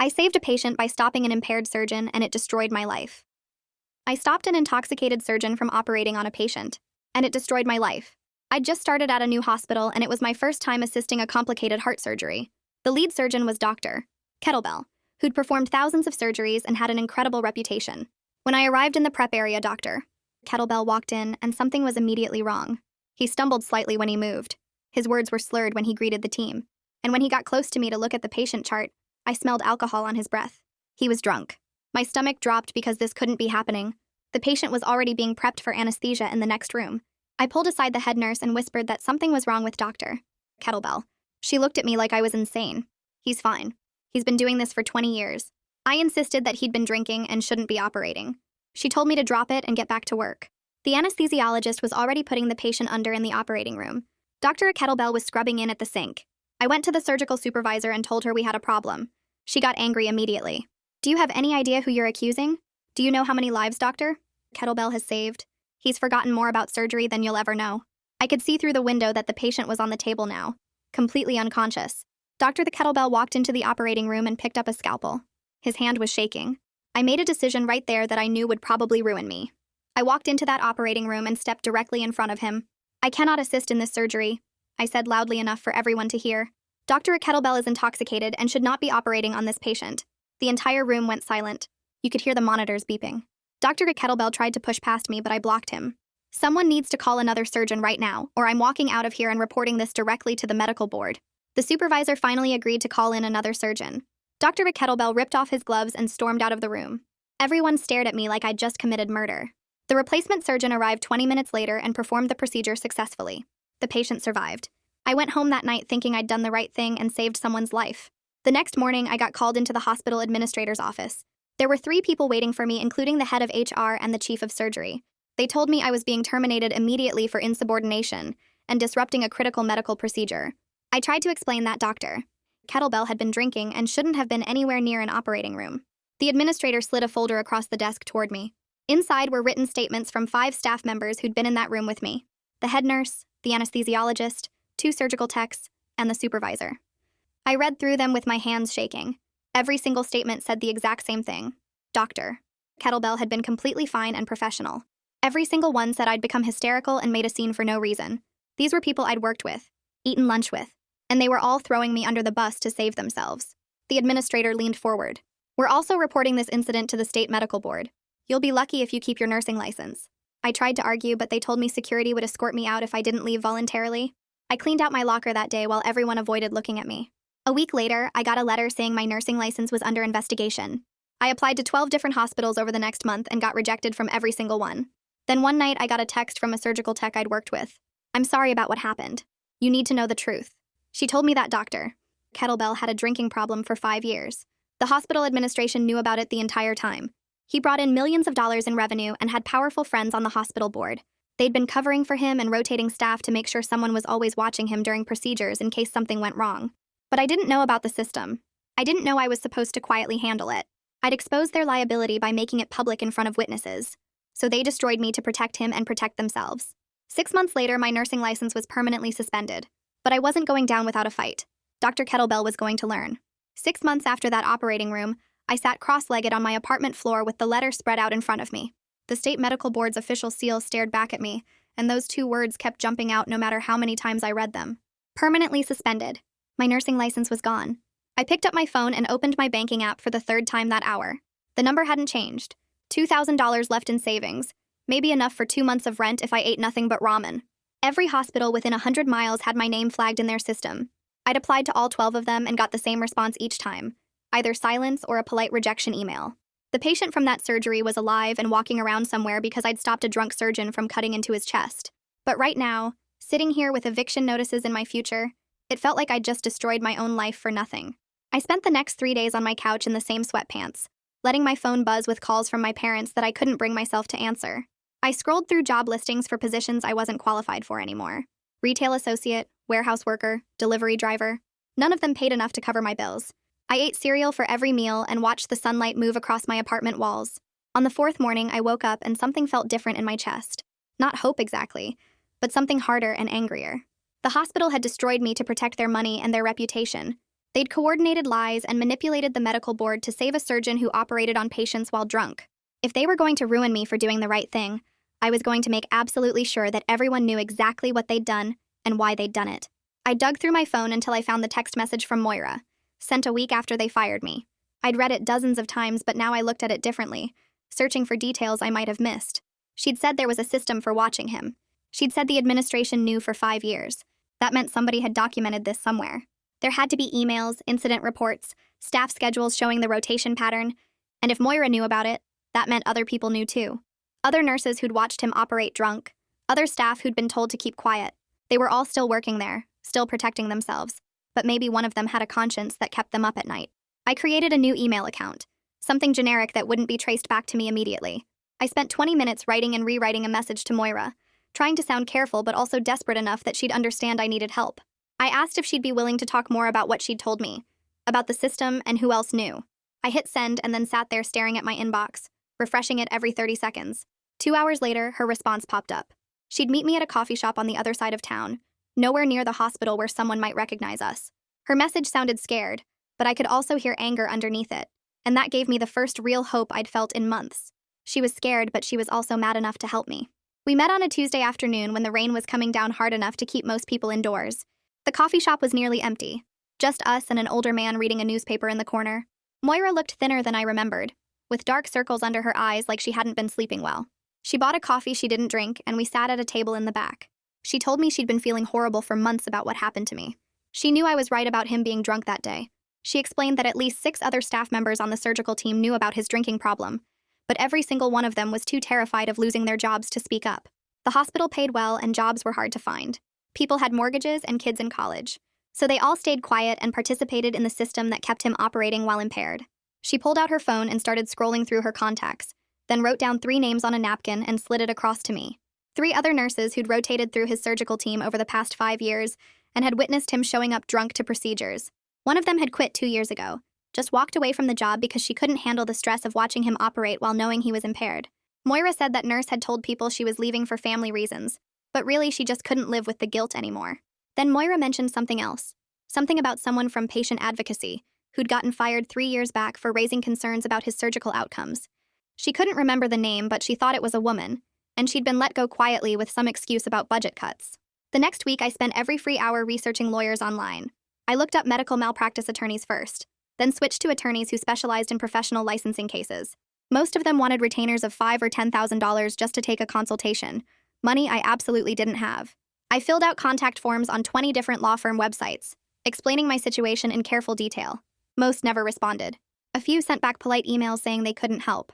I saved a patient by stopping an impaired surgeon, and it destroyed my life. I stopped an intoxicated surgeon from operating on a patient, and it destroyed my life. I'd just started at a new hospital, and it was my first time assisting a complicated heart surgery. The lead surgeon was Dr. Kettlebell, who'd performed thousands of surgeries and had an incredible reputation. When I arrived in the prep area, Dr. Kettlebell walked in, and something was immediately wrong. He stumbled slightly when he moved. His words were slurred when he greeted the team. And when he got close to me to look at the patient chart, I smelled alcohol on his breath. He was drunk. My stomach dropped because this couldn't be happening. The patient was already being prepped for anesthesia in the next room. I pulled aside the head nurse and whispered that something was wrong with Dr. Kettlebell. She looked at me like I was insane. He's fine. He's been doing this for 20 years. I insisted that he'd been drinking and shouldn't be operating. She told me to drop it and get back to work. The anesthesiologist was already putting the patient under in the operating room. Dr. Kettlebell was scrubbing in at the sink. I went to the surgical supervisor and told her we had a problem. She got angry immediately. Do you have any idea who you're accusing? Do you know how many lives Dr. Kettlebell has saved? He's forgotten more about surgery than you'll ever know. I could see through the window that the patient was on the table now, completely unconscious. Dr. Kettlebell walked into the operating room and picked up a scalpel. His hand was shaking. I made a decision right there that I knew would probably ruin me. I walked into that operating room and stepped directly in front of him. I cannot assist in this surgery, I said loudly enough for everyone to hear. Dr. Kettlebell is intoxicated and should not be operating on this patient. The entire room went silent. You could hear the monitors beeping. Dr. Kettlebell tried to push past me, but I blocked him. Someone needs to call another surgeon right now, or I'm walking out of here and reporting this directly to the medical board. The supervisor finally agreed to call in another surgeon. Dr. Kettlebell ripped off his gloves and stormed out of the room. Everyone stared at me like I'd just committed murder. The replacement surgeon arrived 20 minutes later and performed the procedure successfully. The patient survived. I went home that night thinking I'd done the right thing and saved someone's life. The next morning, I got called into the hospital administrator's office. There were 3 people waiting for me, including the head of HR and the chief of surgery. They told me I was being terminated immediately for insubordination and disrupting a critical medical procedure. I tried to explain that Dr. Kettlebell had been drinking and shouldn't have been anywhere near an operating room. The administrator slid a folder across the desk toward me. Inside were written statements from 5 staff members who'd been in that room with me: the head nurse, the anesthesiologist, 2 surgical techs, and the supervisor. I read through them with my hands shaking. Every single statement said the exact same thing. Dr. Kettlebell had been completely fine and professional. Every single one said I'd become hysterical and made a scene for no reason. These were people I'd worked with, eaten lunch with, and they were all throwing me under the bus to save themselves. The administrator leaned forward. We're also reporting this incident to the state medical board. You'll be lucky if you keep your nursing license. I tried to argue, but they told me security would escort me out if I didn't leave voluntarily. I cleaned out my locker that day while everyone avoided looking at me. A week later, I got a letter saying my nursing license was under investigation. I applied to 12 different hospitals over the next month and got rejected from every single one. Then one night, I got a text from a surgical tech I'd worked with. I'm sorry about what happened. You need to know the truth. She told me that Dr. Kettlebell had a drinking problem for 5 years. The hospital administration knew about it the entire time. He brought in millions of dollars in revenue and had powerful friends on the hospital board. They'd been covering for him and rotating staff to make sure someone was always watching him during procedures in case something went wrong. But I didn't know about the system. I didn't know I was supposed to quietly handle it. I'd exposed their liability by making it public in front of witnesses. So they destroyed me to protect him and protect themselves. 6 months later, my nursing license was permanently suspended. But I wasn't going down without a fight. Dr. Kettlebell was going to learn. 6 months after that operating room, I sat cross-legged on my apartment floor with the letter spread out in front of me. The state medical board's official seal stared back at me, and those 2 words kept jumping out no matter how many times I read them. Permanently suspended. My nursing license was gone. I picked up my phone and opened my banking app for the 3rd time that hour. The number hadn't changed. $2,000 left in savings, maybe enough for 2 months of rent if I ate nothing but ramen. Every hospital within 100 miles had my name flagged in their system. I'd applied to all 12 of them and got the same response each time, either silence or a polite rejection email. The patient from that surgery was alive and walking around somewhere because I'd stopped a drunk surgeon from cutting into his chest. But right now, sitting here with eviction notices in my future, it felt like I'd just destroyed my own life for nothing. I spent the next 3 days on my couch in the same sweatpants, letting my phone buzz with calls from my parents that I couldn't bring myself to answer. I scrolled through job listings for positions I wasn't qualified for anymore. Retail associate, warehouse worker, delivery driver. None of them paid enough to cover my bills. I ate cereal for every meal and watched the sunlight move across my apartment walls. On the 4th morning, I woke up and something felt different in my chest. Not hope exactly, but something harder and angrier. The hospital had destroyed me to protect their money and their reputation. They'd coordinated lies and manipulated the medical board to save a surgeon who operated on patients while drunk. If they were going to ruin me for doing the right thing, I was going to make absolutely sure that everyone knew exactly what they'd done and why they'd done it. I dug through my phone until I found the text message from Moira, sent a week after they fired me. I'd read it dozens of times, but now I looked at it differently, searching for details I might have missed. She'd said there was a system for watching him. She'd said the administration knew for 5 years. That meant somebody had documented this somewhere. There had to be emails, incident reports, staff schedules showing the rotation pattern, and if Moira knew about it, that meant other people knew too. Other nurses who'd watched him operate drunk, other staff who'd been told to keep quiet. They were all still working there, still protecting themselves, but maybe one of them had a conscience that kept them up at night. I created a new email account, something generic that wouldn't be traced back to me immediately. I spent 20 minutes writing and rewriting a message to Moira, trying to sound careful but also desperate enough that she'd understand I needed help. I asked if she'd be willing to talk more about what she'd told me, about the system and who else knew. I hit send and then sat there staring at my inbox, refreshing it every 30 seconds. 2 hours later, her response popped up. She'd meet me at a coffee shop on the other side of town, nowhere near the hospital where someone might recognize us. Her message sounded scared, but I could also hear anger underneath it, and that gave me the first real hope I'd felt in months. She was scared, but she was also mad enough to help me. We met on a Tuesday afternoon when the rain was coming down hard enough to keep most people indoors. The coffee shop was nearly empty, just us and an older man reading a newspaper in the corner. Moira looked thinner than I remembered, with dark circles under her eyes like she hadn't been sleeping well. She bought a coffee she didn't drink, and we sat at a table in the back. She told me she'd been feeling horrible for months about what happened to me. She knew I was right about him being drunk that day. She explained that at least 6 other staff members on the surgical team knew about his drinking problem, but every single one of them was too terrified of losing their jobs to speak up. The hospital paid well and jobs were hard to find. People had mortgages and kids in college, so they all stayed quiet and participated in the system that kept him operating while impaired. She pulled out her phone and started scrolling through her contacts, then wrote down 3 names on a napkin and slid it across to me. 3 other nurses who'd rotated through his surgical team over the past 5 years and had witnessed him showing up drunk to procedures. One of them had quit 2 years ago, just walked away from the job because she couldn't handle the stress of watching him operate while knowing he was impaired. Moira said that nurse had told people she was leaving for family reasons, but really she just couldn't live with the guilt anymore. Then Moira mentioned something else, something about someone from patient advocacy who'd gotten fired 3 years back for raising concerns about his surgical outcomes. She couldn't remember the name, but she thought it was a woman, and she'd been let go quietly with some excuse about budget cuts. The next week, I spent every free hour researching lawyers online. I looked up medical malpractice attorneys first, then switched to attorneys who specialized in professional licensing cases. Most of them wanted retainers of $5,000 or $10,000 just to take a consultation, money I absolutely didn't have. I filled out contact forms on 20 different law firm websites, explaining my situation in careful detail. Most never responded. A few sent back polite emails saying they couldn't help.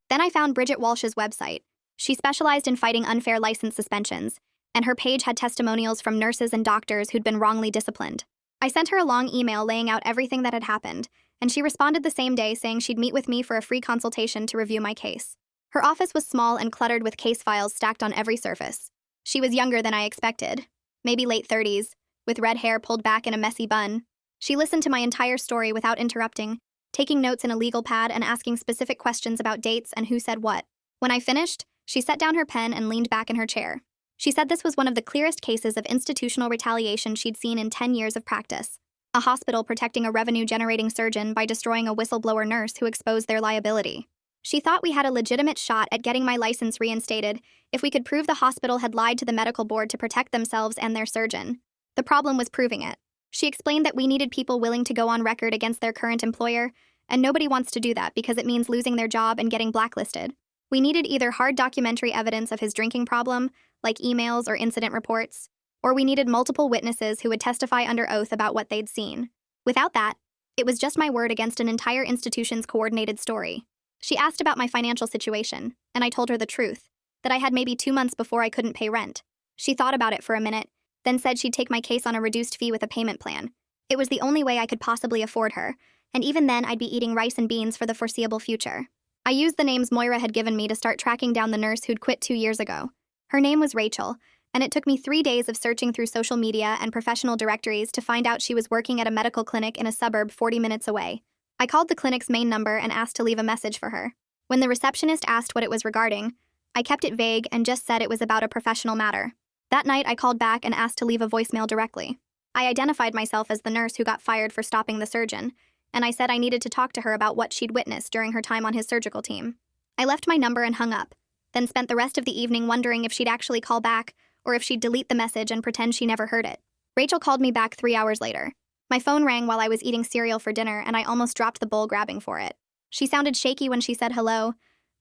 Then I found Bridget Walsh's website. She specialized in fighting unfair license suspensions, and her page had testimonials from nurses and doctors who'd been wrongly disciplined. I sent her a long email laying out everything that had happened, and she responded the same day saying she'd meet with me for a free consultation to review my case. Her office was small and cluttered with case files stacked on every surface. She was younger than I expected, maybe late 30s, with red hair pulled back in a messy bun. She listened to my entire story without interrupting, taking notes in a legal pad and asking specific questions about dates and who said what. When I finished, she set down her pen and leaned back in her chair. She said this was one of the clearest cases of institutional retaliation she'd seen in 10 years of practice. A hospital protecting a revenue-generating surgeon by destroying a whistleblower nurse who exposed their liability. She thought we had a legitimate shot at getting my license reinstated if we could prove the hospital had lied to the medical board to protect themselves and their surgeon. The problem was proving it. She explained that we needed people willing to go on record against their current employer, and nobody wants to do that because it means losing their job and getting blacklisted. We needed either hard documentary evidence of his drinking problem, like emails or incident reports, or we needed multiple witnesses who would testify under oath about what they'd seen. Without that, it was just my word against an entire institution's coordinated story. She asked about my financial situation, and I told her the truth, that I had maybe 2 months before I couldn't pay rent. She thought about it for a minute, then said she'd take my case on a reduced fee with a payment plan. It was the only way I could possibly afford her, and even then I'd be eating rice and beans for the foreseeable future. I used the names Moira had given me to start tracking down the nurse who'd quit 2 years ago. Her name was Rachel, and it took me 3 days of searching through social media and professional directories to find out she was working at a medical clinic in a suburb 40 minutes away. I called the clinic's main number and asked to leave a message for her. When the receptionist asked what it was regarding, I kept it vague and just said it was about a professional matter. That night, I called back and asked to leave a voicemail directly. I identified myself as the nurse who got fired for stopping the surgeon, and I said I needed to talk to her about what she'd witnessed during her time on his surgical team. I left my number and hung up, then spent the rest of the evening wondering if she'd actually call back or if she'd delete the message and pretend she never heard it. Rachel called me back 3 hours later. My phone rang while I was eating cereal for dinner, and I almost dropped the bowl grabbing for it. She sounded shaky when she said hello,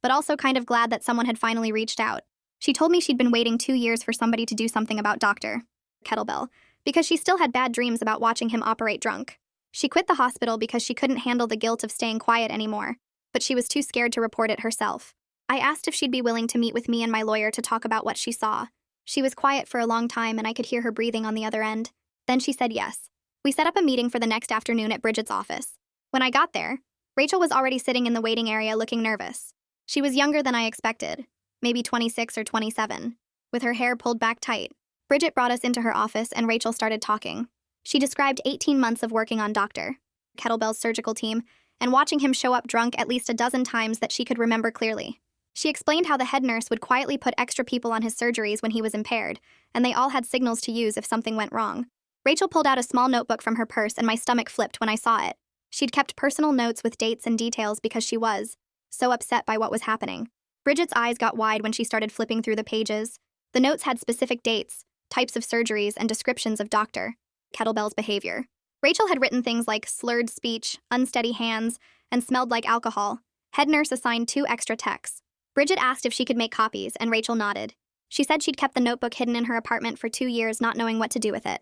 but also kind of glad that someone had finally reached out. She told me she'd been waiting 2 years for somebody to do something about Dr. Kettlebell, because she still had bad dreams about watching him operate drunk. She quit the hospital because she couldn't handle the guilt of staying quiet anymore, but she was too scared to report it herself. I asked if she'd be willing to meet with me and my lawyer to talk about what she saw. She was quiet for a long time and I could hear her breathing on the other end. Then she said yes. We set up a meeting for the next afternoon at Bridget's office. When I got there, Rachel was already sitting in the waiting area looking nervous. She was younger than I expected, maybe 26 or 27, with her hair pulled back tight. Bridget brought us into her office and Rachel started talking. She described 18 months of working on Dr. Kettlebell's surgical team and watching him show up drunk at least a dozen times that she could remember clearly. She explained how the head nurse would quietly put extra people on his surgeries when he was impaired, and they all had signals to use if something went wrong. Rachel pulled out a small notebook from her purse and my stomach flipped when I saw it. She'd kept personal notes with dates and details because she was so upset by what was happening. Bridget's eyes got wide when she started flipping through the pages. The notes had specific dates, types of surgeries, and descriptions of Dr. Kettlebell's behavior. Rachel had written things like slurred speech, unsteady hands, and smelled like alcohol. Head nurse assigned 2 extra techs. Bridget asked if she could make copies, and Rachel nodded. She said she'd kept the notebook hidden in her apartment for 2 years, not knowing what to do with it.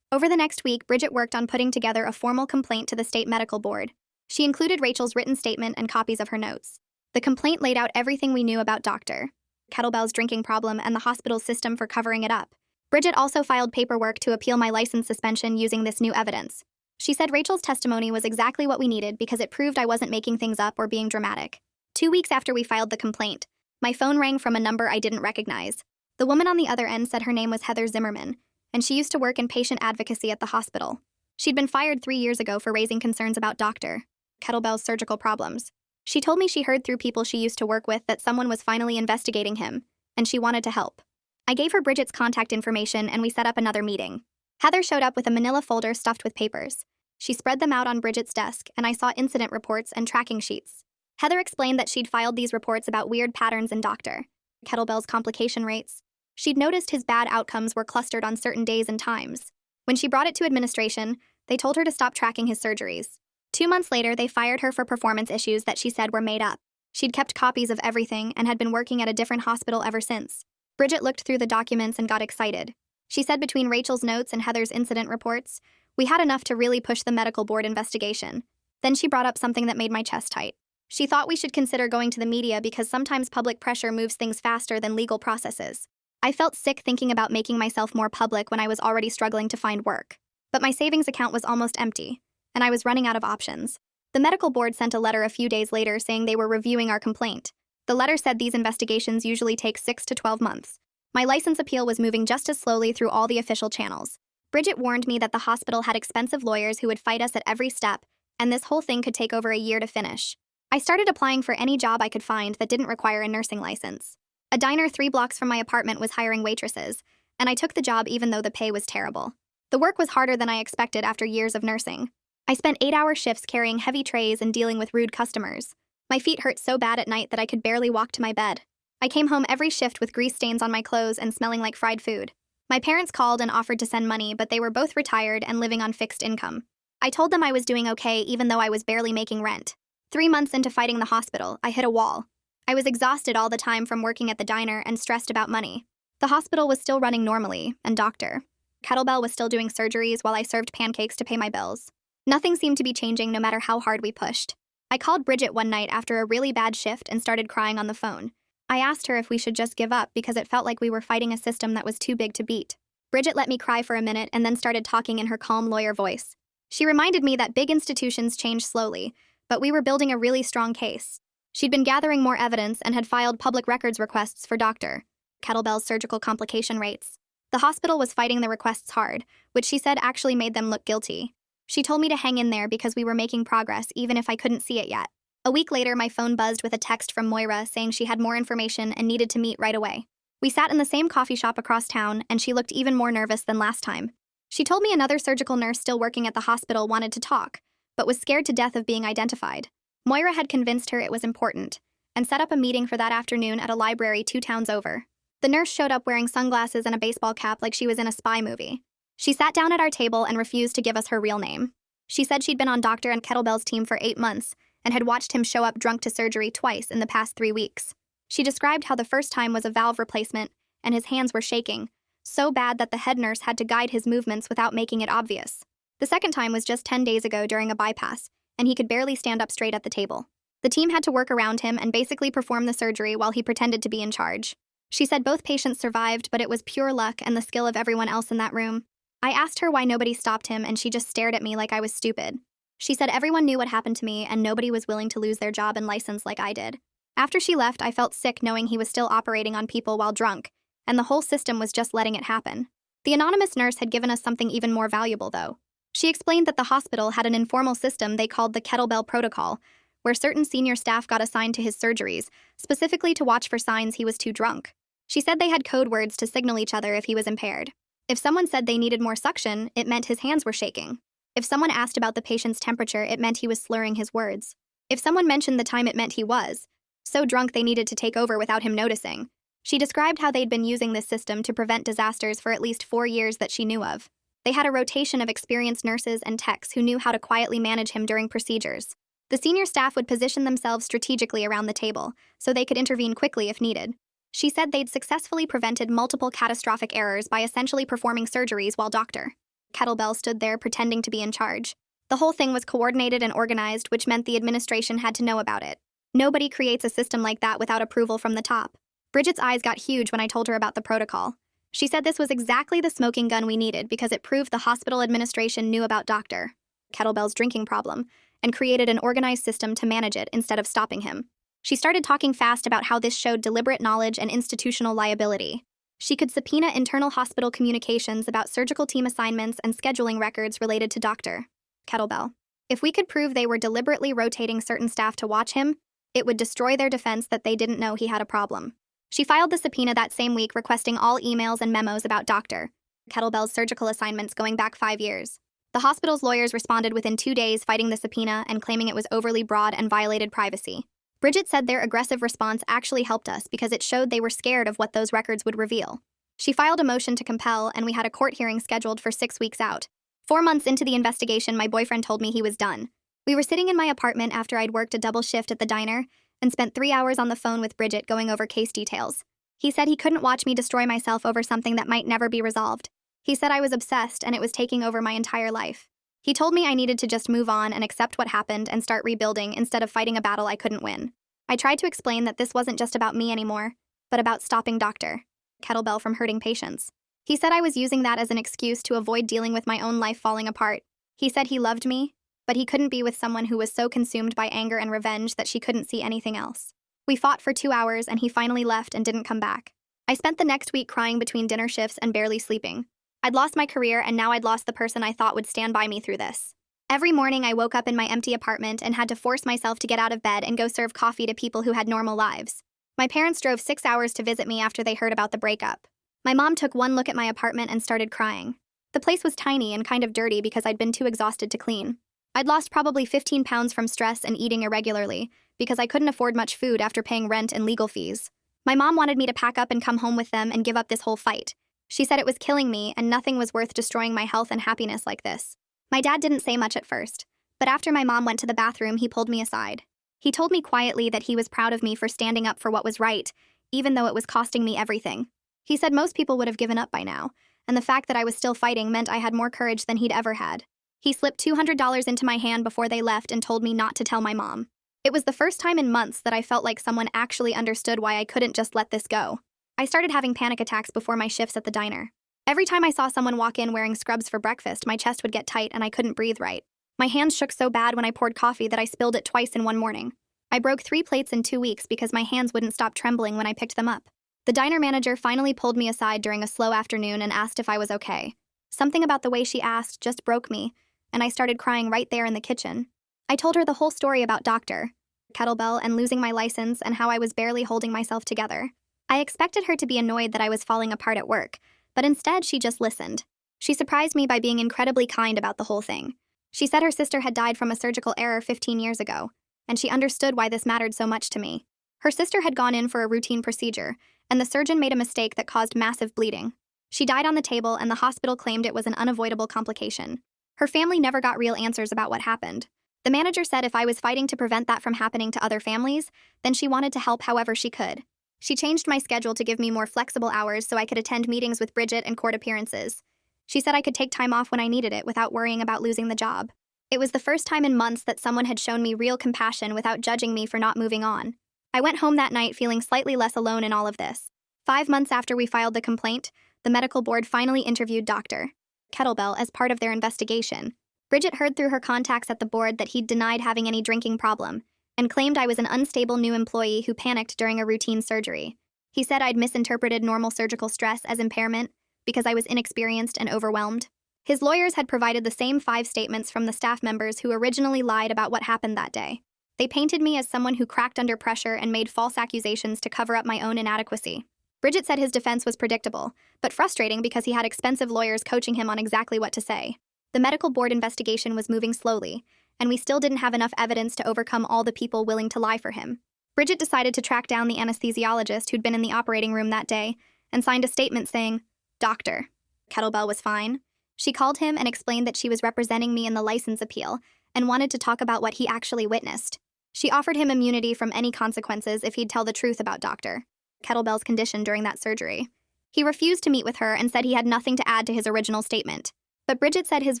Over the next week, Bridget worked on putting together a formal complaint to the state medical board. She included Rachel's written statement and copies of her notes. The complaint laid out everything we knew about Dr. Kettlebell's drinking problem and the hospital's system for covering it up. Bridget also filed paperwork to appeal my license suspension using this new evidence. She said Rachel's testimony was exactly what we needed because it proved I wasn't making things up or being dramatic. 2 weeks after we filed the complaint, my phone rang from a number I didn't recognize. The woman on the other end said her name was Heather Zimmerman, and she used to work in patient advocacy at the hospital. She'd been fired 3 years ago for raising concerns about Dr. Kettlebell's surgical problems. She told me she heard through people she used to work with that someone was finally investigating him, and she wanted to help. I gave her Bridget's contact information and we set up another meeting. Heather showed up with a manila folder stuffed with papers. She spread them out on Bridget's desk, and I saw incident reports and tracking sheets. Heather explained that she'd filed these reports about weird patterns in Dr. Kettlebell's complication rates. She'd noticed his bad outcomes were clustered on certain days and times. When she brought it to administration, they told her to stop tracking his surgeries. 2 months later, they fired her for performance issues that she said were made up. She'd kept copies of everything and had been working at a different hospital ever since. Bridget looked through the documents and got excited. She said between Rachel's notes and Heather's incident reports, we had enough to really push the medical board investigation. Then she brought up something that made my chest tight. She thought we should consider going to the media because sometimes public pressure moves things faster than legal processes. I felt sick thinking about making myself more public when I was already struggling to find work. But my savings account was almost empty, and I was running out of options. The medical board sent a letter a few days later saying they were reviewing our complaint. The letter said these investigations usually take 6 to 12 months. My license appeal was moving just as slowly through all the official channels. Bridget warned me that the hospital had expensive lawyers who would fight us at every step, and this whole thing could take over a year to finish. I started applying for any job I could find that didn't require a nursing license. A diner 3 blocks from my apartment was hiring waitresses, and I took the job even though the pay was terrible. The work was harder than I expected after years of nursing. I spent 8-hour shifts carrying heavy trays and dealing with rude customers. My feet hurt so bad at night that I could barely walk to my bed. I came home every shift with grease stains on my clothes and smelling like fried food. My parents called and offered to send money, but they were both retired and living on fixed income. I told them I was doing okay even though I was barely making rent. 3 months into fighting the hospital, I hit a wall. I was exhausted all the time from working at the diner and stressed about money. The hospital was still running normally, and Dr. Kettlebell was still doing surgeries while I served pancakes to pay my bills. Nothing seemed to be changing no matter how hard we pushed. I called Bridget one night after a really bad shift and started crying on the phone. I asked her if we should just give up because it felt like we were fighting a system that was too big to beat. Bridget let me cry for a minute and then started talking in her calm lawyer voice. She reminded me that big institutions change slowly, but we were building a really strong case. She'd been gathering more evidence and had filed public records requests for Dr. Kettlebell's surgical complication rates. The hospital was fighting the requests hard, which she said actually made them look guilty. She told me to hang in there because we were making progress even if I couldn't see it yet. A week later, my phone buzzed with a text from Moira saying she had more information and needed to meet right away. We sat in the same coffee shop across town, and she looked even more nervous than last time. She told me another surgical nurse still working at the hospital wanted to talk, but was scared to death of being identified. Moira had convinced her it was important, and set up a meeting for that afternoon at a library 2 towns over. The nurse showed up wearing sunglasses and a baseball cap like she was in a spy movie. She sat down at our table and refused to give us her real name. She said she'd been on Dr. and Kettlebell's team for 8 months and had watched him show up drunk to surgery twice in the past 3 weeks. She described how the first time was a valve replacement and his hands were shaking, so bad that the head nurse had to guide his movements without making it obvious. The second time was just 10 days ago during a bypass, and he could barely stand up straight at the table. The team had to work around him and basically perform the surgery while he pretended to be in charge. She said both patients survived, but it was pure luck and the skill of everyone else in that room. I asked her why nobody stopped him, and she just stared at me like I was stupid. She said everyone knew what happened to me and nobody was willing to lose their job and license like I did. After she left, I felt sick knowing he was still operating on people while drunk, and the whole system was just letting it happen. The anonymous nurse had given us something even more valuable, though. She explained that the hospital had an informal system they called the Kettlebell Protocol, where certain senior staff got assigned to his surgeries, specifically to watch for signs he was too drunk. She said they had code words to signal each other if he was impaired. If someone said they needed more suction, it meant his hands were shaking. If someone asked about the patient's temperature, it meant he was slurring his words. If someone mentioned the time, it meant he was so drunk they needed to take over without him noticing. She described how they'd been using this system to prevent disasters for at least 4 years that she knew of. They had a rotation of experienced nurses and techs who knew how to quietly manage him during procedures. The senior staff would position themselves strategically around the table, so they could intervene quickly if needed. She said they'd successfully prevented multiple catastrophic errors by essentially performing surgeries while Dr. Kettlebell stood there pretending to be in charge. The whole thing was coordinated and organized, which meant the administration had to know about it. Nobody creates a system like that without approval from the top. Bridget's eyes got huge when I told her about the protocol. She said this was exactly the smoking gun we needed because it proved the hospital administration knew about Dr. Kettlebell's drinking problem and created an organized system to manage it instead of stopping him. She started talking fast about how this showed deliberate knowledge and institutional liability. She could subpoena internal hospital communications about surgical team assignments and scheduling records related to Dr. Kettlebell. If we could prove they were deliberately rotating certain staff to watch him, it would destroy their defense that they didn't know he had a problem. She filed the subpoena that same week, requesting all emails and memos about Dr. Kettlebell's surgical assignments going back 5 years. The hospital's lawyers responded within 2 days, fighting the subpoena and claiming it was overly broad and violated privacy. Bridget said their aggressive response actually helped us because it showed they were scared of what those records would reveal. She filed a motion to compel, and we had a court hearing scheduled for 6 weeks out. 4 months into the investigation, my boyfriend told me he was done. We were sitting in my apartment after I'd worked a double shift at the diner and spent 3 hours on the phone with Bridget going over case details. He said he couldn't watch me destroy myself over something that might never be resolved. He said I was obsessed and it was taking over my entire life. He told me I needed to just move on and accept what happened and start rebuilding instead of fighting a battle I couldn't win. I tried to explain that this wasn't just about me anymore, but about stopping Dr. Kettlebell from hurting patients. He said I was using that as an excuse to avoid dealing with my own life falling apart. He said he loved me, but he couldn't be with someone who was so consumed by anger and revenge that she couldn't see anything else. We fought for 2 hours and he finally left and didn't come back. I spent the next week crying between dinner shifts and barely sleeping. I'd lost my career and now I'd lost the person I thought would stand by me through this. Every morning I woke up in my empty apartment and had to force myself to get out of bed and go serve coffee to people who had normal lives. My parents drove 6 hours to visit me after they heard about the breakup. My mom took one look at my apartment and started crying. The place was tiny and kind of dirty because I'd been too exhausted to clean. I'd lost probably 15 pounds from stress and eating irregularly because I couldn't afford much food after paying rent and legal fees. My mom wanted me to pack up and come home with them and give up this whole fight. She said it was killing me and nothing was worth destroying my health and happiness like this. My dad didn't say much at first, but after my mom went to the bathroom, he pulled me aside. He told me quietly that he was proud of me for standing up for what was right, even though it was costing me everything. He said most people would have given up by now, and the fact that I was still fighting meant I had more courage than he'd ever had. He slipped $200 into my hand before they left and told me not to tell my mom. It was the first time in months that I felt like someone actually understood why I couldn't just let this go. I started having panic attacks before my shifts at the diner. Every time I saw someone walk in wearing scrubs for breakfast, my chest would get tight and I couldn't breathe right. My hands shook so bad when I poured coffee that I spilled it twice in one morning. I broke 3 plates in 2 weeks because my hands wouldn't stop trembling when I picked them up. The diner manager finally pulled me aside during a slow afternoon and asked if I was okay. Something about the way she asked just broke me, and I started crying right there in the kitchen. I told her the whole story about Dr. Kettlebell and losing my license and how I was barely holding myself together. I expected her to be annoyed that I was falling apart at work, but instead she just listened. She surprised me by being incredibly kind about the whole thing. She said her sister had died from a surgical error 15 years ago, and she understood why this mattered so much to me. Her sister had gone in for a routine procedure, and the surgeon made a mistake that caused massive bleeding. She died on the table, and the hospital claimed it was an unavoidable complication. Her family never got real answers about what happened. The manager said if I was fighting to prevent that from happening to other families, then she wanted to help however she could. She changed my schedule to give me more flexible hours so I could attend meetings with Bridget and court appearances. She said I could take time off when I needed it without worrying about losing the job. It was the first time in months that someone had shown me real compassion without judging me for not moving on. I went home that night feeling slightly less alone in all of this. 5 months after we filed the complaint, the medical board finally interviewed Dr. Kettlebell as part of their investigation. Bridget heard through her contacts at the board that he'd denied having any drinking problem and claimed I was an unstable new employee who panicked during a routine surgery. He said I'd misinterpreted normal surgical stress as impairment because I was inexperienced and overwhelmed. His lawyers had provided the same 5 statements from the staff members who originally lied about what happened that day. They painted me as someone who cracked under pressure and made false accusations to cover up my own inadequacy. Bridget said his defense was predictable, but frustrating because he had expensive lawyers coaching him on exactly what to say. The medical board investigation was moving slowly, and we still didn't have enough evidence to overcome all the people willing to lie for him. Bridget decided to track down the anesthesiologist who'd been in the operating room that day and signed a statement saying, "Dr. Kettlebell was fine." She called him and explained that she was representing me in the license appeal and wanted to talk about what he actually witnessed. She offered him immunity from any consequences if he'd tell the truth about Dr. Kettlebell's condition during that surgery. He refused to meet with her and said he had nothing to add to his original statement. But Bridget said his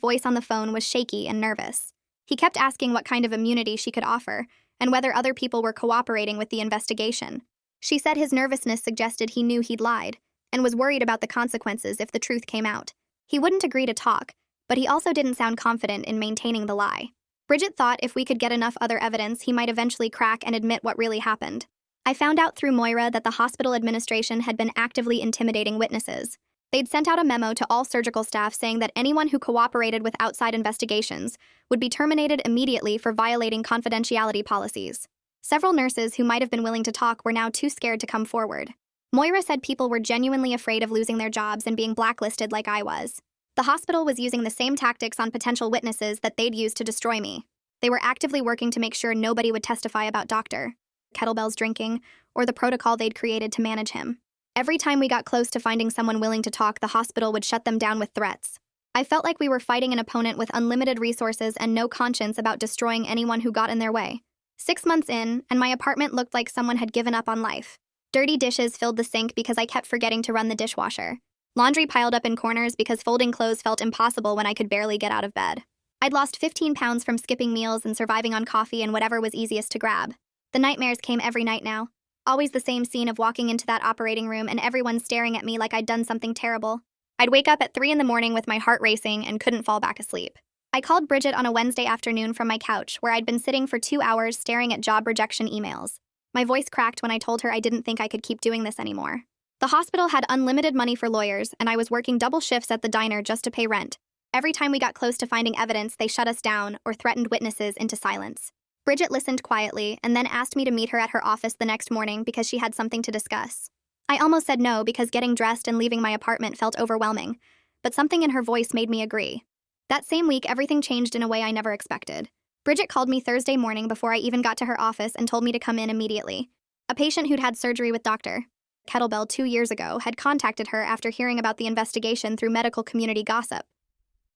voice on the phone was shaky and nervous. He kept asking what kind of immunity she could offer and whether other people were cooperating with the investigation. She said his nervousness suggested he knew he'd lied and was worried about the consequences if the truth came out. He wouldn't agree to talk, but he also didn't sound confident in maintaining the lie. Bridget thought if we could get enough other evidence, he might eventually crack and admit what really happened. I found out through Moira that the hospital administration had been actively intimidating witnesses. They'd sent out a memo to all surgical staff saying that anyone who cooperated with outside investigations would be terminated immediately for violating confidentiality policies. Several nurses who might have been willing to talk were now too scared to come forward. Moira said people were genuinely afraid of losing their jobs and being blacklisted like I was. The hospital was using the same tactics on potential witnesses that they'd used to destroy me. They were actively working to make sure nobody would testify about Dr. Kettlebell's drinking or the protocol they'd created to manage him. Every time we got close to finding someone willing to talk, the hospital would shut them down with threats. I felt like we were fighting an opponent with unlimited resources and no conscience about destroying anyone who got in their way. 6 months in, and my apartment looked like someone had given up on life. Dirty dishes filled the sink because I kept forgetting to run the dishwasher. Laundry piled up in corners because folding clothes felt impossible when I could barely get out of bed. I'd lost 15 pounds from skipping meals and surviving on coffee and whatever was easiest to grab. The nightmares came every night now. Always the same scene of walking into that operating room and everyone staring at me like I'd done something terrible. I'd wake up at 3 in the morning with my heart racing and couldn't fall back asleep. I called Bridget on a Wednesday afternoon from my couch where I'd been sitting for 2 hours staring at job rejection emails. My voice cracked when I told her I didn't think I could keep doing this anymore. The hospital had unlimited money for lawyers, and I was working double shifts at the diner just to pay rent. Every time we got close to finding evidence, they shut us down or threatened witnesses into silence. Bridget listened quietly and then asked me to meet her at her office the next morning because she had something to discuss. I almost said no because getting dressed and leaving my apartment felt overwhelming, but something in her voice made me agree. That same week, everything changed in a way I never expected. Bridget called me Thursday morning before I even got to her office and told me to come in immediately. A patient who'd had surgery with Dr. Kettlebell 2 years ago had contacted her after hearing about the investigation through medical community gossip.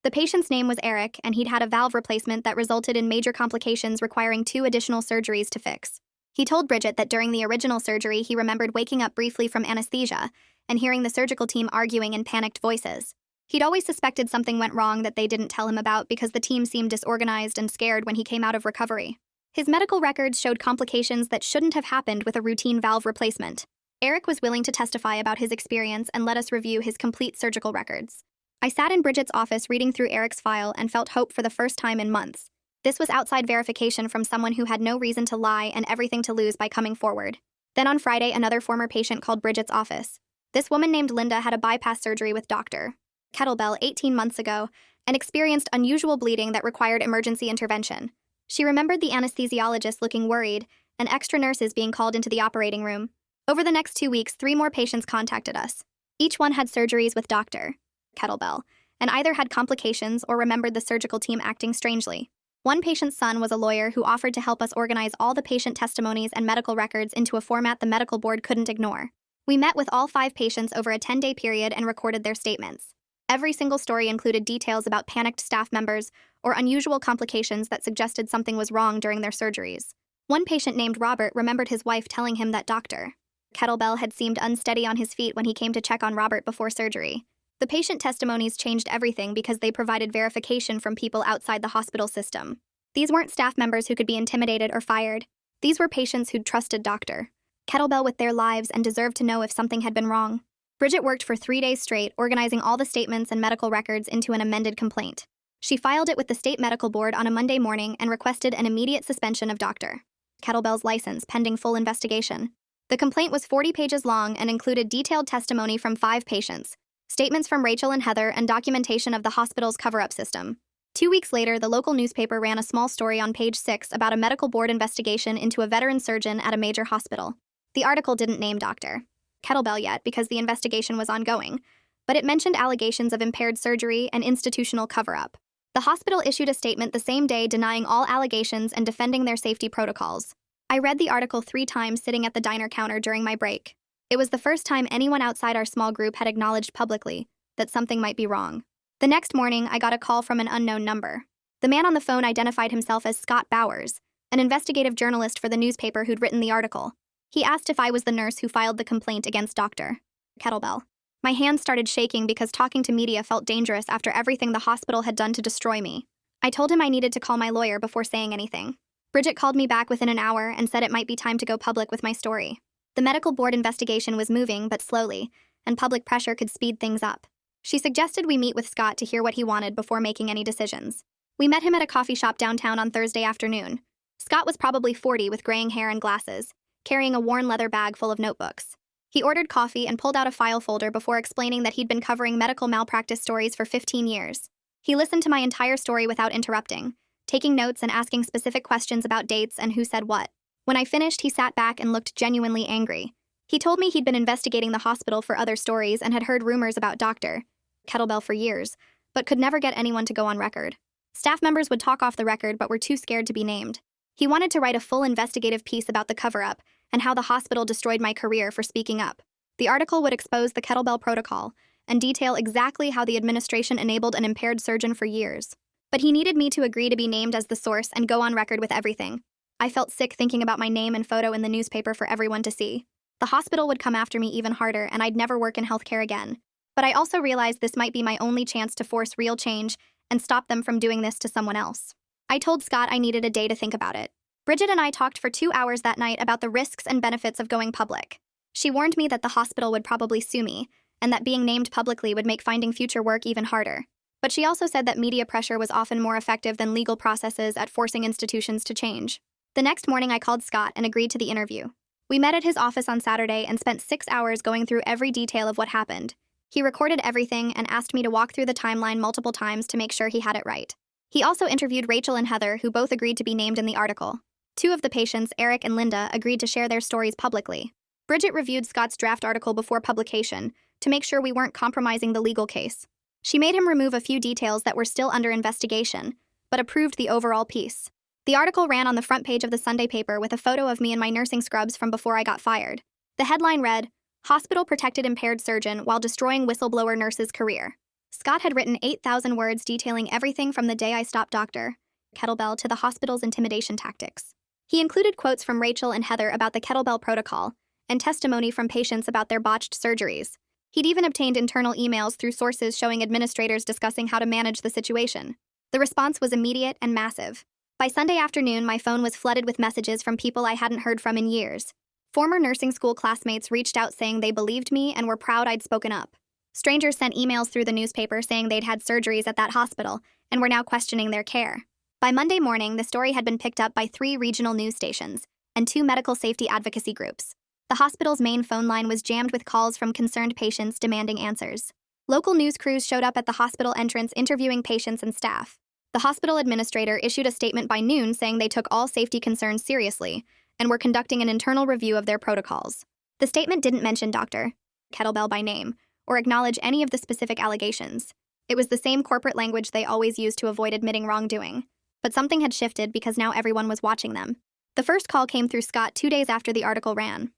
The patient's name was Eric, and he'd had a valve replacement that resulted in major complications requiring 2 additional surgeries to fix. He told Bridget that during the original surgery, he remembered waking up briefly from anesthesia and hearing the surgical team arguing in panicked voices. He'd always suspected something went wrong that they didn't tell him about because the team seemed disorganized and scared when he came out of recovery. His medical records showed complications that shouldn't have happened with a routine valve replacement. Eric was willing to testify about his experience and let us review his complete surgical records. I sat in Bridget's office reading through Eric's file and felt hope for the first time in months. This was outside verification from someone who had no reason to lie and everything to lose by coming forward. Then on Friday, another former patient called Bridget's office. This woman named Linda had a bypass surgery with Dr. Kettlebell 18 months ago and experienced unusual bleeding that required emergency intervention. She remembered the anesthesiologist looking worried and extra nurses being called into the operating room. Over the next 2 weeks, 3 more patients contacted us. Each one had surgeries with Dr. Kettlebell, and either had complications or remembered the surgical team acting strangely. One patient's son was a lawyer who offered to help us organize all the patient testimonies and medical records into a format the medical board couldn't ignore. We met with all 5 patients over a 10-day period and recorded their statements. Every single story included details about panicked staff members or unusual complications that suggested something was wrong during their surgeries. One patient named Robert remembered his wife telling him that Dr. Kettlebell had seemed unsteady on his feet when he came to check on Robert before surgery. The patient testimonies changed everything because they provided verification from people outside the hospital system. These weren't staff members who could be intimidated or fired. These were patients who'd trusted Dr. Kettlebell with their lives and deserved to know if something had been wrong. Bridget worked for 3 days straight, organizing all the statements and medical records into an amended complaint. She filed it with the state medical board on a Monday morning and requested an immediate suspension of Dr. Kettlebell's license pending full investigation. The complaint was 40 pages long and included detailed testimony from 5 patients, statements from Rachel and Heather, and documentation of the hospital's cover-up system. 2 weeks later, the local newspaper ran a small story on page 6 about a medical board investigation into a veteran surgeon at a major hospital. The article didn't name Dr. Kettlebell yet because the investigation was ongoing, but it mentioned allegations of impaired surgery and institutional cover-up. The hospital issued a statement the same day denying all allegations and defending their safety protocols. I read the article 3 times sitting at the diner counter during my break. It was the first time anyone outside our small group had acknowledged publicly that something might be wrong. The next morning, I got a call from an unknown number. The man on the phone identified himself as Scott Bowers, an investigative journalist for the newspaper who'd written the article. He asked if I was the nurse who filed the complaint against Dr. Kettlebell. My hands started shaking because talking to media felt dangerous after everything the hospital had done to destroy me. I told him I needed to call my lawyer before saying anything. Bridget called me back within an hour and said it might be time to go public with my story. The medical board investigation was moving, but slowly, and public pressure could speed things up. She suggested we meet with Scott to hear what he wanted before making any decisions. We met him at a coffee shop downtown on Thursday afternoon. Scott was probably 40 with graying hair and glasses, carrying a worn leather bag full of notebooks. He ordered coffee and pulled out a file folder before explaining that he'd been covering medical malpractice stories for 15 years. He listened to my entire story without interrupting, taking notes and asking specific questions about dates and who said what. When I finished, he sat back and looked genuinely angry. He told me he'd been investigating the hospital for other stories and had heard rumors about Dr. Kettlebell for years, but could never get anyone to go on record. Staff members would talk off the record but were too scared to be named. He wanted to write a full investigative piece about the cover-up and how the hospital destroyed my career for speaking up. The article would expose the Kettlebell protocol and detail exactly how the administration enabled an impaired surgeon for years. But he needed me to agree to be named as the source and go on record with everything. I felt sick thinking about my name and photo in the newspaper for everyone to see. The hospital would come after me even harder and I'd never work in healthcare again. But I also realized this might be my only chance to force real change and stop them from doing this to someone else. I told Scott I needed a day to think about it. Bridget and I talked for 2 hours that night about the risks and benefits of going public. She warned me that the hospital would probably sue me, and that being named publicly would make finding future work even harder. But she also said that media pressure was often more effective than legal processes at forcing institutions to change. The next morning, I called Scott and agreed to the interview. We met at his office on Saturday and spent 6 hours going through every detail of what happened. He recorded everything and asked me to walk through the timeline multiple times to make sure he had it right. He also interviewed Rachel and Heather, who both agreed to be named in the article. 2 of the patients, Eric and Linda, agreed to share their stories publicly. Bridget reviewed Scott's draft article before publication to make sure we weren't compromising the legal case. She made him remove a few details that were still under investigation, but approved the overall piece. The article ran on the front page of the Sunday paper with a photo of me in my nursing scrubs from before I got fired. The headline read, "Hospital Protected Impaired Surgeon While Destroying Whistleblower Nurse's Career." Scott had written 8,000 words detailing everything from the day I stopped Dr. Kettlebell to the hospital's intimidation tactics. He included quotes from Rachel and Heather about the Kettlebell protocol and testimony from patients about their botched surgeries. He'd even obtained internal emails through sources showing administrators discussing how to manage the situation. The response was immediate and massive. By Sunday afternoon, my phone was flooded with messages from people I hadn't heard from in years. Former nursing school classmates reached out saying they believed me and were proud I'd spoken up. Strangers sent emails through the newspaper saying they'd had surgeries at that hospital and were now questioning their care. By Monday morning, the story had been picked up by 3 regional news stations and 2 medical safety advocacy groups. The hospital's main phone line was jammed with calls from concerned patients demanding answers. Local news crews showed up at the hospital entrance interviewing patients and staff. The hospital administrator issued a statement by noon saying they took all safety concerns seriously and were conducting an internal review of their protocols. The statement didn't mention Dr. Kettlebell by name or acknowledge any of the specific allegations. It was the same corporate language they always used to avoid admitting wrongdoing. But something had shifted because now everyone was watching them. The first call came through Scott 2 days after the article ran.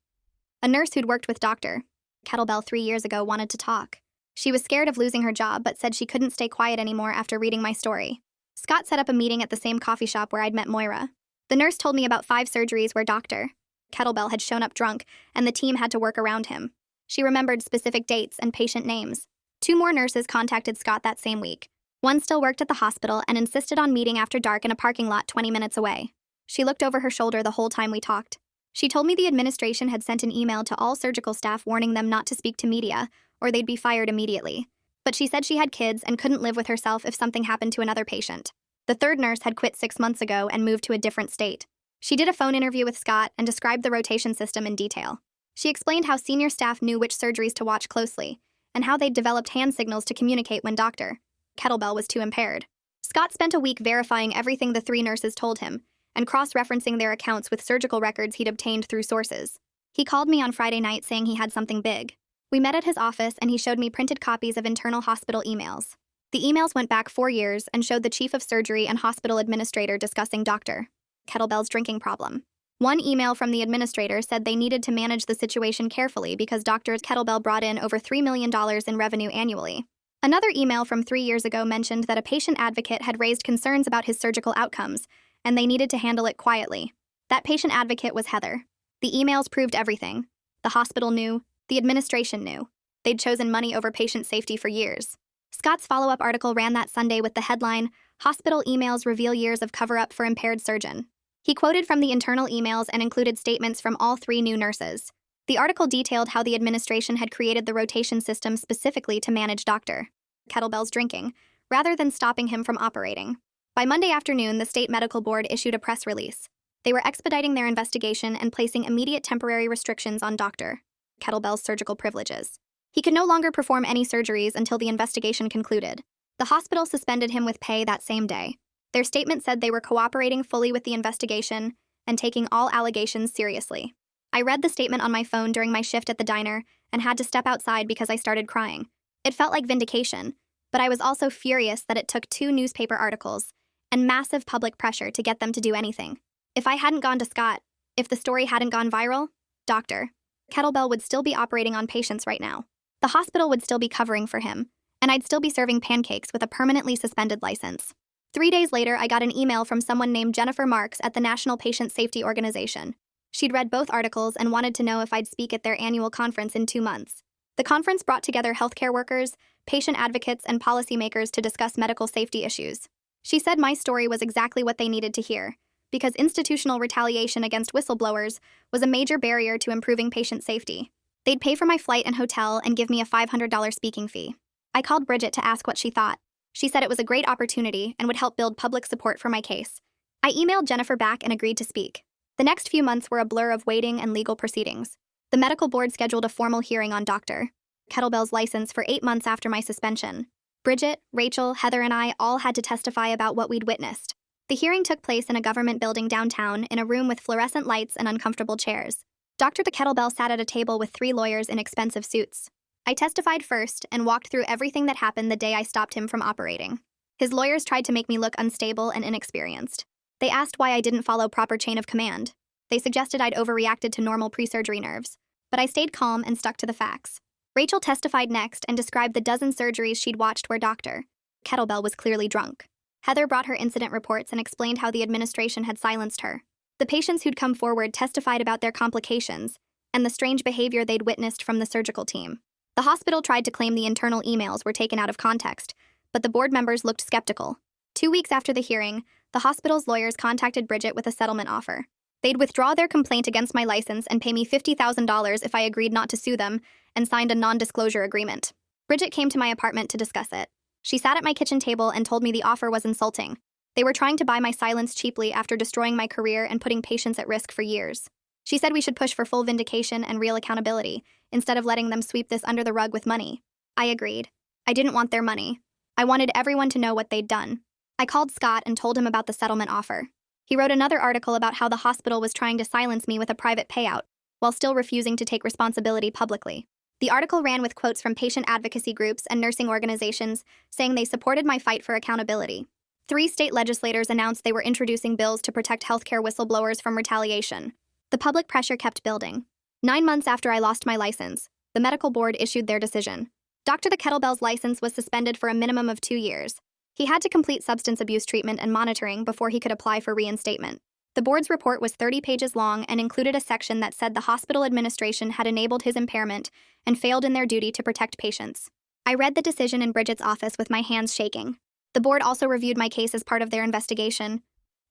A nurse who'd worked with Dr. Kettlebell 3 years ago wanted to talk. She was scared of losing her job but said she couldn't stay quiet anymore after reading my story. Scott set up a meeting at the same coffee shop where I'd met Moira. The nurse told me about 5 surgeries where Dr. Kettlebell had shown up drunk and the team had to work around him. She remembered specific dates and patient names. 2 more nurses contacted Scott that same week. One still worked at the hospital and insisted on meeting after dark in a parking lot 20 minutes away. She looked over her shoulder the whole time we talked. She told me the administration had sent an email to all surgical staff warning them not to speak to media, or they'd be fired immediately. But she said she had kids and couldn't live with herself if something happened to another patient. The 3rd nurse had quit 6 months ago and moved to a different state. She did a phone interview with Scott and described the rotation system in detail. She explained how senior staff knew which surgeries to watch closely, and how they'd developed hand signals to communicate when Dr. Kettlebell was too impaired. Scott spent a week verifying everything the 3 nurses told him, and cross-referencing their accounts with surgical records he'd obtained through sources. He called me on Friday night saying he had something big. We met at his office and he showed me printed copies of internal hospital emails. The emails went back 4 years and showed the chief of surgery and hospital administrator discussing Dr. Kettlebell's drinking problem. One email from the administrator said they needed to manage the situation carefully because Dr. Kettlebell brought in over $3 million in revenue annually. Another email from 3 years ago mentioned that a patient advocate had raised concerns about his surgical outcomes, and they needed to handle it quietly. That patient advocate was Heather. The emails proved everything. The hospital knew. The administration knew. They'd chosen money over patient safety for years. Scott's follow-up article ran that Sunday with the headline, "Hospital Emails Reveal Years of Cover-Up for Impaired Surgeon." He quoted from the internal emails and included statements from all 3 new nurses. The article detailed how the administration had created the rotation system specifically to manage Dr. Kettlebell's drinking, rather than stopping him from operating. By Monday afternoon, the state medical board issued a press release. They were expediting their investigation and placing immediate temporary restrictions on Dr. Kettlebell's surgical privileges. He could no longer perform any surgeries until the investigation concluded. The hospital suspended him with pay that same day. Their statement said they were cooperating fully with the investigation and taking all allegations seriously. I read the statement on my phone during my shift at the diner and had to step outside because I started crying. It felt like vindication, but I was also furious that it took 2 newspaper articles and massive public pressure to get them to do anything. If I hadn't gone to Scott, if the story hadn't gone viral, Dr. Kettlebell would still be operating on patients right now. The hospital would still be covering for him, and I'd still be serving pancakes with a permanently suspended license. 3 days later, I got an email from someone named Jennifer Marks at the National Patient Safety Organization. She'd read both articles and wanted to know if I'd speak at their annual conference in 2 months. The conference brought together healthcare workers, patient advocates, and policymakers to discuss medical safety issues. She said my story was exactly what they needed to hear, because institutional retaliation against whistleblowers was a major barrier to improving patient safety. They'd pay for my flight and hotel and give me a $500 speaking fee. I called Bridget to ask what she thought. She said it was a great opportunity and would help build public support for my case. I emailed Jennifer back and agreed to speak. The next few months were a blur of waiting and legal proceedings. The medical board scheduled a formal hearing on Dr. Kettlebell's license for 8 months after my suspension. Bridget, Rachel, Heather, and I all had to testify about what we'd witnessed. The hearing took place in a government building downtown in a room with fluorescent lights and uncomfortable chairs. Dr. Kettlebell sat at a table with 3 lawyers in expensive suits. I testified first and walked through everything that happened the day I stopped him from operating. His lawyers tried to make me look unstable and inexperienced. They asked why I didn't follow proper chain of command. They suggested I'd overreacted to normal pre-surgery nerves, but I stayed calm and stuck to the facts. Rachel testified next and described the dozen surgeries she'd watched where Dr. Kettlebell was clearly drunk. Heather brought her incident reports and explained how the administration had silenced her. The patients who'd come forward testified about their complications and the strange behavior they'd witnessed from the surgical team. The hospital tried to claim the internal emails were taken out of context, but the board members looked skeptical. 2 weeks after the hearing, the hospital's lawyers contacted Bridget with a settlement offer. They'd withdraw their complaint against my license and pay me $50,000 if I agreed not to sue them and signed a non-disclosure agreement. Bridget came to my apartment to discuss it. She sat at my kitchen table and told me the offer was insulting. They were trying to buy my silence cheaply after destroying my career and putting patients at risk for years. She said we should push for full vindication and real accountability, instead of letting them sweep this under the rug with money. I agreed. I didn't want their money. I wanted everyone to know what they'd done. I called Scott and told him about the settlement offer. He wrote another article about how the hospital was trying to silence me with a private payout, while still refusing to take responsibility publicly. The article ran with quotes from patient advocacy groups and nursing organizations saying they supported my fight for accountability. 3 state legislators announced they were introducing bills to protect healthcare whistleblowers from retaliation. The public pressure kept building. 9 months after I lost my license, the medical board issued their decision. Dr. The Kettlebell's license was suspended for a minimum of 2 years. He had to complete substance abuse treatment and monitoring before he could apply for reinstatement. The board's report was 30 pages long and included a section that said the hospital administration had enabled his impairment and failed in their duty to protect patients. I read the decision in Bridget's office with my hands shaking. The board also reviewed my case as part of their investigation.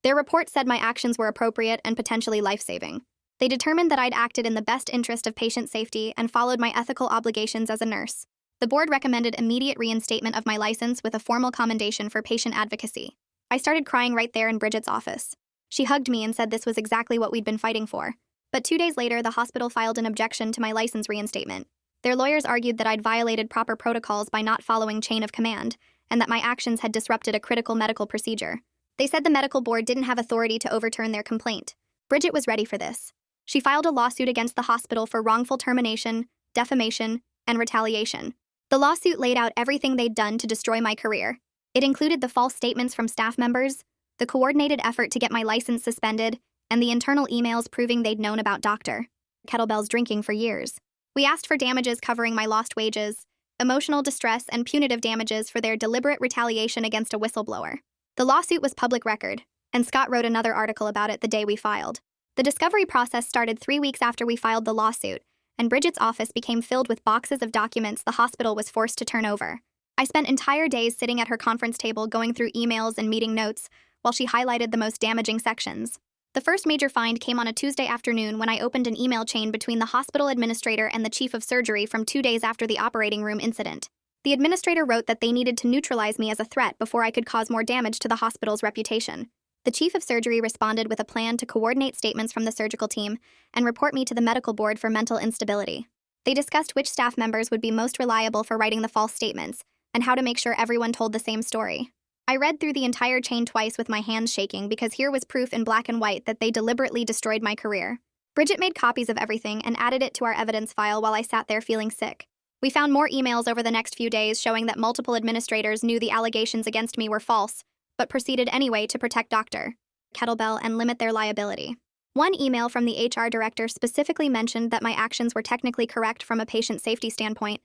Their report said my actions were appropriate and potentially life-saving. They determined that I'd acted in the best interest of patient safety and followed my ethical obligations as a nurse. The board recommended immediate reinstatement of my license with a formal commendation for patient advocacy. I started crying right there in Bridget's office. She hugged me and said this was exactly what we'd been fighting for. But 2 days later, the hospital filed an objection to my license reinstatement. Their lawyers argued that I'd violated proper protocols by not following chain of command, and that my actions had disrupted a critical medical procedure. They said the medical board didn't have authority to overturn their complaint. Bridget was ready for this. She filed a lawsuit against the hospital for wrongful termination, defamation, and retaliation. The lawsuit laid out everything they'd done to destroy my career. It included the false statements from staff members, the coordinated effort to get my license suspended, and the internal emails proving they'd known about Dr. Kettlebell's drinking for years. We asked for damages covering my lost wages, emotional distress, and punitive damages for their deliberate retaliation against a whistleblower. The lawsuit was public record, and Scott wrote another article about it the day we filed. The discovery process started 3 weeks after we filed the lawsuit, and Bridget's office became filled with boxes of documents the hospital was forced to turn over. I spent entire days sitting at her conference table going through emails and meeting notes while she highlighted the most damaging sections. The first major find came on a Tuesday afternoon when I opened an email chain between the hospital administrator and the chief of surgery from 2 days after the operating room incident. The administrator wrote that they needed to neutralize me as a threat before I could cause more damage to the hospital's reputation. The chief of surgery responded with a plan to coordinate statements from the surgical team and report me to the medical board for mental instability. They discussed which staff members would be most reliable for writing the false statements and how to make sure everyone told the same story. I read through the entire chain twice with my hands shaking because here was proof in black and white that they deliberately destroyed my career. Bridget made copies of everything and added it to our evidence file while I sat there feeling sick. We found more emails over the next few days showing that multiple administrators knew the allegations against me were false, but proceeded anyway to protect Dr. Kettlebell and limit their liability. One email from the HR director specifically mentioned that my actions were technically correct from a patient safety standpoint,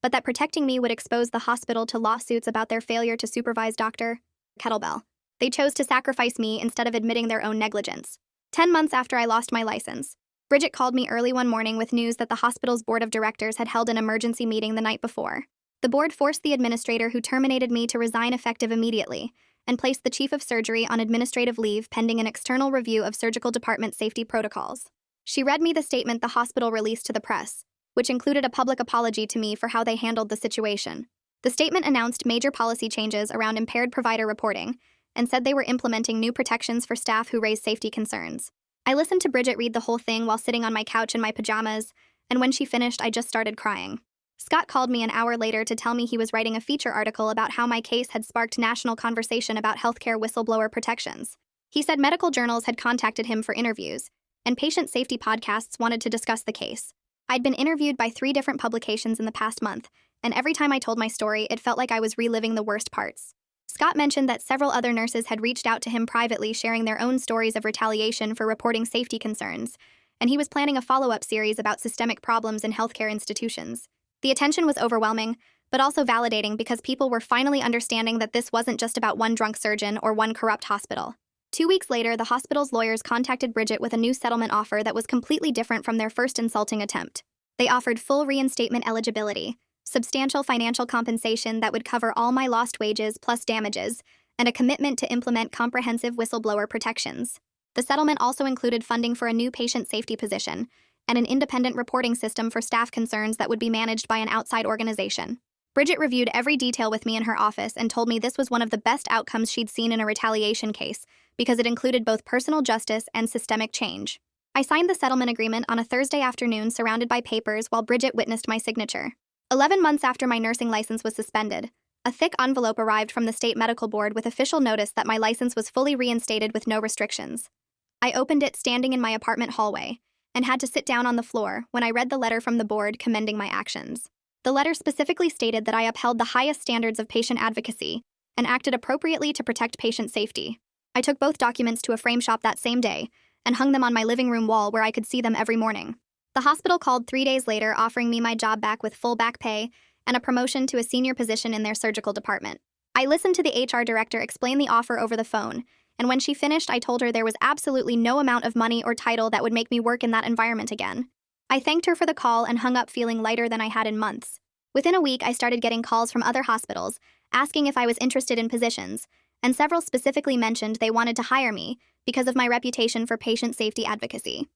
but that protecting me would expose the hospital to lawsuits about their failure to supervise Dr. Kettlebell. They chose to sacrifice me instead of admitting their own negligence. 10 months after I lost my license, Bridget called me early one morning with news that the hospital's board of directors had held an emergency meeting the night before. The board forced the administrator who terminated me to resign effective immediately, and placed the chief of surgery on administrative leave pending an external review of surgical department safety protocols. She read me the statement the hospital released to the press, which included a public apology to me for how they handled the situation. The statement announced major policy changes around impaired provider reporting and said they were implementing new protections for staff who raise safety concerns. I listened to Bridget read the whole thing while sitting on my couch in my pajamas, and when she finished, I just started crying. Scott called me an hour later to tell me he was writing a feature article about how my case had sparked national conversation about healthcare whistleblower protections. He said medical journals had contacted him for interviews, and patient safety podcasts wanted to discuss the case. I'd been interviewed by 3 different publications in the past month, and every time I told my story, it felt like I was reliving the worst parts. Scott mentioned that several other nurses had reached out to him privately sharing their own stories of retaliation for reporting safety concerns, and he was planning a follow-up series about systemic problems in healthcare institutions. The attention was overwhelming, but also validating because people were finally understanding that this wasn't just about one drunk surgeon or one corrupt hospital. 2 weeks later, the hospital's lawyers contacted Bridget with a new settlement offer that was completely different from their first insulting attempt. They offered full reinstatement eligibility, substantial financial compensation that would cover all my lost wages plus damages, and a commitment to implement comprehensive whistleblower protections. The settlement also included funding for a new patient safety position, and an independent reporting system for staff concerns that would be managed by an outside organization. Bridget reviewed every detail with me in her office and told me this was one of the best outcomes she'd seen in a retaliation case because it included both personal justice and systemic change. I signed the settlement agreement on a Thursday afternoon surrounded by papers while Bridget witnessed my signature. 11 months after my nursing license was suspended, a thick envelope arrived from the state medical board with official notice that my license was fully reinstated with no restrictions. I opened it standing in my apartment hallway, and had to sit down on the floor when I read the letter from the board commending my actions. The letter specifically stated that I upheld the highest standards of patient advocacy and acted appropriately to protect patient safety. I took both documents to a frame shop that same day and hung them on my living room wall where I could see them every morning. The hospital called 3 days later, offering me my job back with full back pay and a promotion to a senior position in their surgical department. I listened to the HR director explain the offer over the phone, and when she finished, I told her there was absolutely no amount of money or title that would make me work in that environment again. I thanked her for the call and hung up feeling lighter than I had in months. Within a week, I started getting calls from other hospitals asking if I was interested in positions, and several specifically mentioned they wanted to hire me because of my reputation for patient safety advocacy.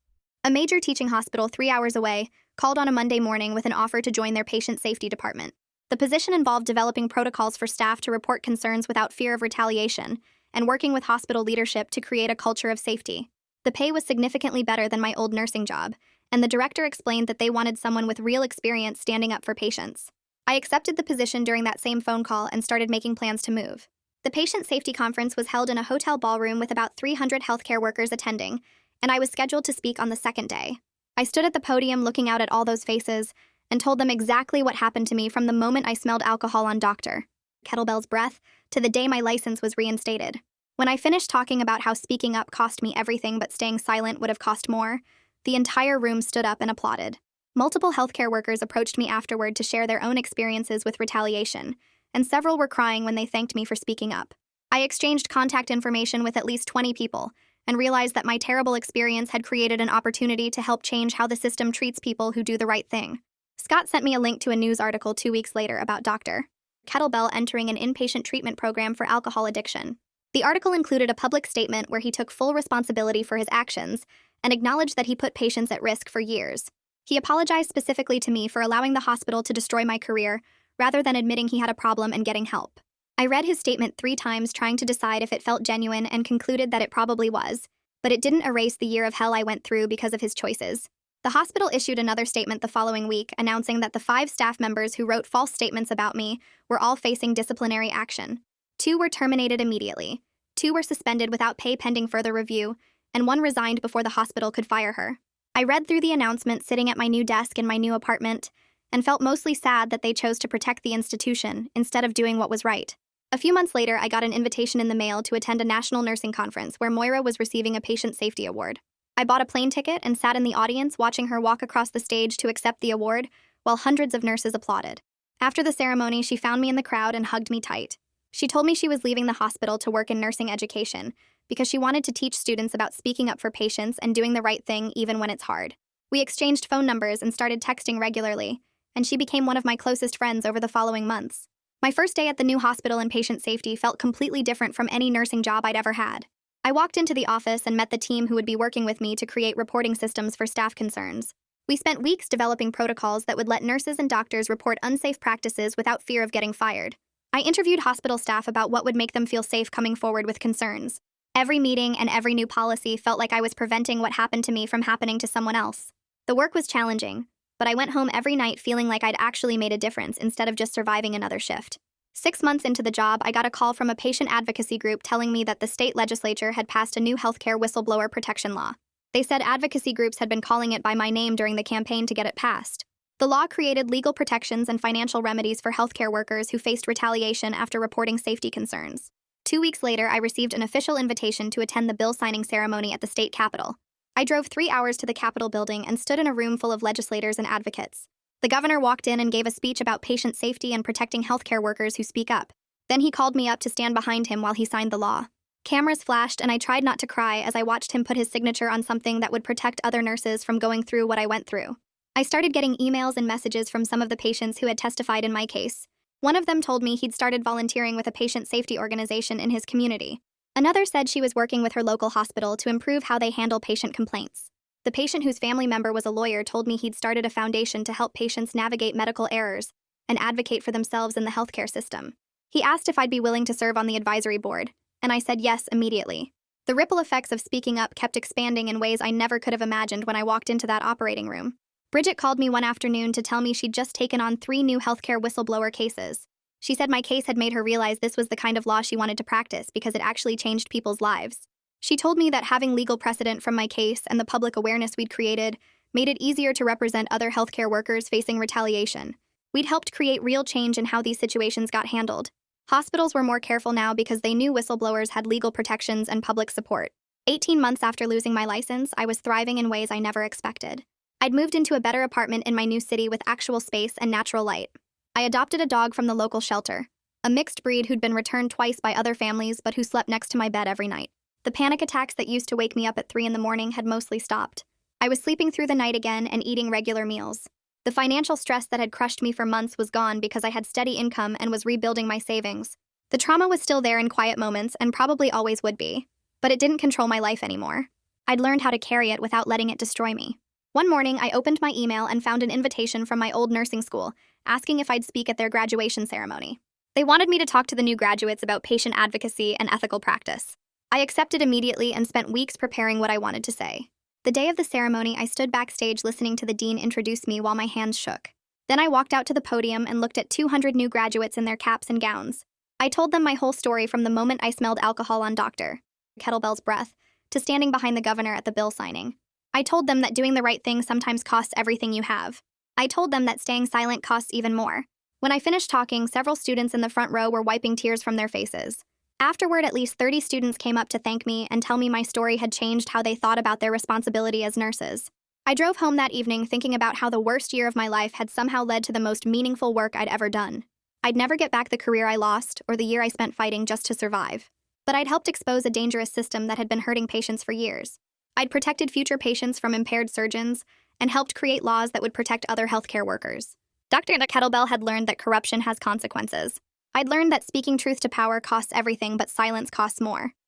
A major teaching hospital 3 hours away called on a Monday morning with an offer to join their patient safety department. The position involved developing protocols for staff to report concerns without fear of retaliation and working with hospital leadership to create a culture of safety. The pay was significantly better than my old nursing job, and the director explained that they wanted someone with real experience standing up for patients. I accepted the position during that same phone call and started making plans to move. The patient safety conference was held in a hotel ballroom with about 300 healthcare workers attending, and I was scheduled to speak on the second day. I stood at the podium looking out at all those faces and told them exactly what happened to me from the moment I smelled alcohol on Dr. Kettlebell's breath to the day my license was reinstated. When I finished talking about how speaking up cost me everything but staying silent would have cost more, the entire room stood up and applauded. Multiple healthcare workers approached me afterward to share their own experiences with retaliation, and several were crying when they thanked me for speaking up. I exchanged contact information with at least 20 people and realized that my terrible experience had created an opportunity to help change how the system treats people who do the right thing. Scott sent me a link to a news article 2 weeks later about Dr. Kettlebell entering an inpatient treatment program for alcohol addiction. The article included a public statement where he took full responsibility for his actions and acknowledged that he put patients at risk for years. He apologized specifically to me for allowing the hospital to destroy my career rather than admitting he had a problem and getting help. I read his statement 3 times trying to decide if it felt genuine and concluded that it probably was, but it didn't erase the year of hell I went through because of his choices. The hospital issued another statement the following week announcing that the 5 staff members who wrote false statements about me were all facing disciplinary action. 2 were terminated immediately, 2 were suspended without pay pending further review, and 1 resigned before the hospital could fire her. I read through the announcement sitting at my new desk in my new apartment and felt mostly sad that they chose to protect the institution instead of doing what was right. A few months later, I got an invitation in the mail to attend a national nursing conference where Moira was receiving a patient safety award. I bought a plane ticket and sat in the audience watching her walk across the stage to accept the award while hundreds of nurses applauded. After the ceremony, she found me in the crowd and hugged me tight. She told me she was leaving the hospital to work in nursing education because she wanted to teach students about speaking up for patients and doing the right thing even when it's hard. We exchanged phone numbers and started texting regularly, and she became one of my closest friends over the following months. My first day at the new hospital in patient safety felt completely different from any nursing job I'd ever had. I walked into the office and met the team who would be working with me to create reporting systems for staff concerns. We spent weeks developing protocols that would let nurses and doctors report unsafe practices without fear of getting fired. I interviewed hospital staff about what would make them feel safe coming forward with concerns. Every meeting and every new policy felt like I was preventing what happened to me from happening to someone else. The work was challenging, but I went home every night feeling like I'd actually made a difference instead of just surviving another shift. 6 months into the job, I got a call from a patient advocacy group telling me that the state legislature had passed a new healthcare whistleblower protection law. They said advocacy groups had been calling it by my name during the campaign to get it passed. The law created legal protections and financial remedies for healthcare workers who faced retaliation after reporting safety concerns. 2 weeks later, I received an official invitation to attend the bill signing ceremony at the state capitol. I drove 3 hours to the Capitol building and stood in a room full of legislators and advocates. The governor walked in and gave a speech about patient safety and protecting healthcare workers who speak up. Then he called me up to stand behind him while he signed the law. Cameras flashed, and I tried not to cry as I watched him put his signature on something that would protect other nurses from going through what I went through. I started getting emails and messages from some of the patients who had testified in my case. One of them told me he'd started volunteering with a patient safety organization in his community. Another said she was working with her local hospital to improve how they handle patient complaints. The patient whose family member was a lawyer told me he'd started a foundation to help patients navigate medical errors and advocate for themselves in the healthcare system. He asked if I'd be willing to serve on the advisory board, and I said yes immediately. The ripple effects of speaking up kept expanding in ways I never could have imagined when I walked into that operating room. Bridget called me one afternoon to tell me she'd just taken on 3 new healthcare whistleblower cases. She said my case had made her realize this was the kind of law she wanted to practice because it actually changed people's lives. She told me that having legal precedent from my case and the public awareness we'd created made it easier to represent other healthcare workers facing retaliation. We'd helped create real change in how these situations got handled. Hospitals were more careful now because they knew whistleblowers had legal protections and public support. 18 months after losing my license, I was thriving in ways I never expected. I'd moved into a better apartment in my new city with actual space and natural light. I adopted a dog from the local shelter, a mixed breed who'd been returned twice by other families but who slept next to my bed every night. The panic attacks that used to wake me up at 3 in the morning had mostly stopped. I was sleeping through the night again and eating regular meals. The financial stress that had crushed me for months was gone because I had steady income and was rebuilding my savings. The trauma was still there in quiet moments and probably always would be, but it didn't control my life anymore. I'd learned how to carry it without letting it destroy me. One morning, I opened my email and found an invitation from my old nursing school, asking if I'd speak at their graduation ceremony. They wanted me to talk to the new graduates about patient advocacy and ethical practice. I accepted immediately and spent weeks preparing what I wanted to say. The day of the ceremony, I stood backstage listening to the dean introduce me while my hands shook. Then I walked out to the podium and looked at 200 new graduates in their caps and gowns. I told them my whole story from the moment I smelled alcohol on Dr. Kettlebell's breath to standing behind the governor at the bill signing. I told them that doing the right thing sometimes costs everything you have. I told them that staying silent costs even more. When I finished talking, several students in the front row were wiping tears from their faces. Afterward, at least 30 students came up to thank me and tell me my story had changed how they thought about their responsibility as nurses. I drove home that evening thinking about how the worst year of my life had somehow led to the most meaningful work I'd ever done. I'd never get back the career I lost or the year I spent fighting just to survive. But I'd helped expose a dangerous system that had been hurting patients for years. I'd protected future patients from impaired surgeons and helped create laws that would protect other healthcare workers. Dr. Kettlebell had learned that corruption has consequences. I'd learned that speaking truth to power costs everything but silence costs more.